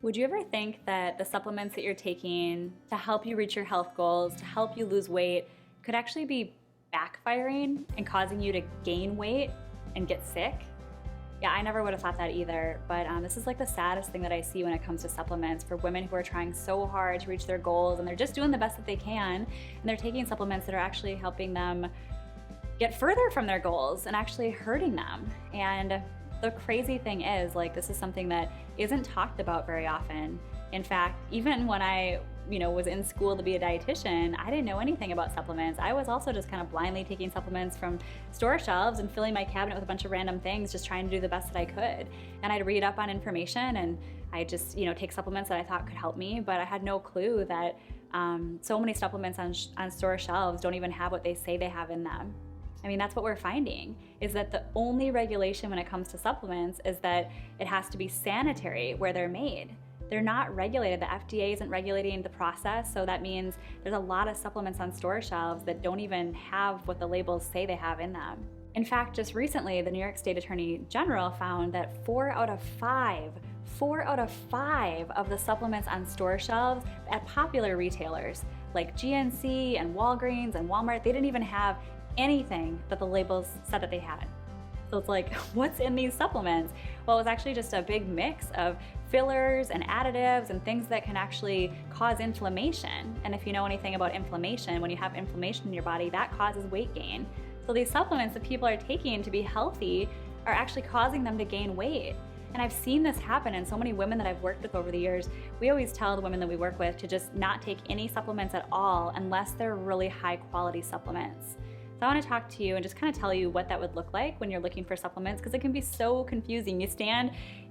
Would you ever think that the supplements that you're taking to help you reach your health goals, to help you lose weight, could actually be backfiring and causing you to gain weight and get sick? Yeah, I never would have thought that either, but this is like the saddest thing that I see when it comes to supplements for women who are trying so hard to reach their goals, and they're just doing the best that they can, and they're taking supplements that are actually helping them get further from their goals and actually hurting them. And the crazy thing is, like, this is something that isn't talked about very often. In fact, even when I was in school to be a dietitian, I didn't know anything about supplements. I was also just kind of blindly taking supplements from store shelves and filling my cabinet with a bunch of random things, just trying to do the best that I could. And I'd read up on information, and I just take supplements that I thought could help me, but I had no clue that so many supplements on store shelves don't even have what they say they have in them. I mean, that's what we're finding, is that the only regulation when it comes to supplements is that it has to be sanitary where they're made. They're not regulated. The FDA isn't regulating the process, so that means there's a lot of supplements on store shelves that don't even have what the labels say they have in them. In fact, just recently, the New York State Attorney General found that 4 out of 5 of the supplements on store shelves at popular retailers like GNC and Walgreens and Walmart, they didn't even have anything that the labels said that they had. So it's like, what's in these supplements? Well, it was actually just a big mix of fillers and additives and things that can actually cause inflammation. And if you know anything about inflammation, when you have inflammation in your body, that causes weight gain. So these supplements that people are taking to be healthy are actually causing them to gain weight. And I've seen this happen in so many women that I've worked with over the years. We always tell the women that we work with to just not take any supplements at all unless they're really high quality supplements. So I want to talk to you and just kind of tell you what that would look like when you're looking for supplements, because it can be so confusing. You stand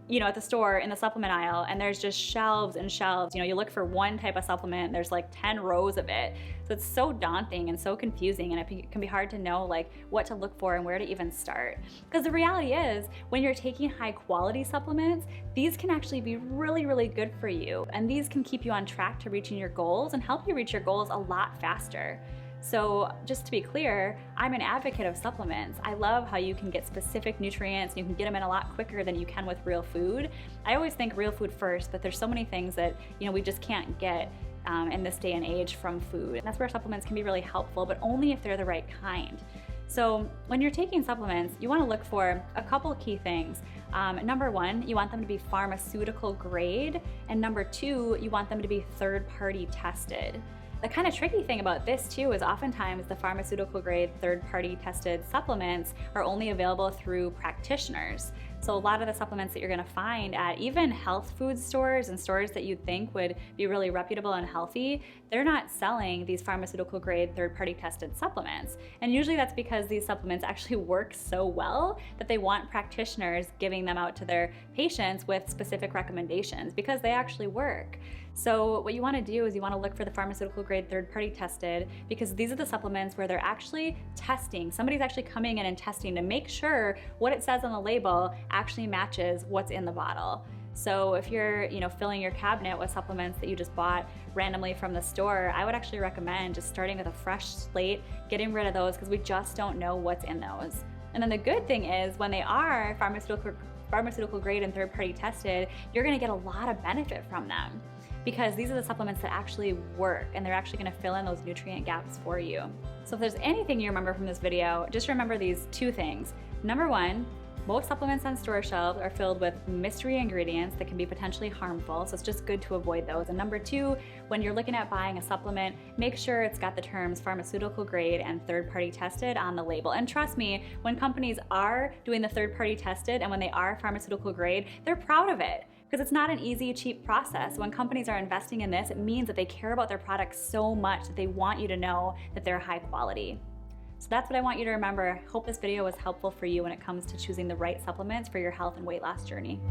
at the store in the supplement aisle, and there's just shelves and shelves. You look for one type of supplement, and there's like 10 rows of it. So it's so daunting and so confusing, and it can be hard to know like what to look for and where to even start. Because the reality is, when you're taking high quality supplements, these can actually be really, really good for you. And these can keep you on track to reaching your goals and help you reach your goals a lot faster. So just to be clear, I'm an advocate of supplements. I love how you can get specific nutrients and you can get them in a lot quicker than you can with real food. I always think real food first, but there's so many things that we just can't get in this day and age from food. And that's where supplements can be really helpful, but only if they're the right kind. So when you're taking supplements, you want to look for a couple key things. Number one, you want them to be pharmaceutical grade, and number two, you want them to be third-party tested. The kind of tricky thing about this too is oftentimes the pharmaceutical grade third-party tested supplements are only available through practitioners. So a lot of the supplements that you're gonna find at even health food stores and stores that you'd think would be really reputable and healthy, they're not selling these pharmaceutical grade third-party tested supplements. And usually that's because these supplements actually work so well that they want practitioners giving them out to their patients with specific recommendations because they actually work. So what you want to do is you want to look for the pharmaceutical grade third-party tested, because these are the supplements where they're actually testing. Somebody's actually coming in and testing to make sure what it says on the label actually matches what's in the bottle. So if you're filling your cabinet with supplements that you just bought randomly from the store, I would actually recommend just starting with a fresh slate, getting rid of those, because we just don't know what's in those. And then the good thing is, when they are pharmaceutical grade and third-party tested, you're going to get a lot of benefit from them, because these are the supplements that actually work, and they're actually going to fill in those nutrient gaps for you. So if there's anything you remember from this video, just remember these two things. Number one, most supplements on store shelves are filled with mystery ingredients that can be potentially harmful, so it's just good to avoid those. And number two, when you're looking at buying a supplement, make sure it's got the terms pharmaceutical grade and third-party tested on the label. And trust me, when companies are doing the third-party tested and when they are pharmaceutical grade, they're proud of it, because it's not an easy, cheap process. When companies are investing in this, it means that they care about their products so much that they want you to know that they're high quality. So that's what I want you to remember. I hope this video was helpful for you when it comes to choosing the right supplements for your health and weight loss journey.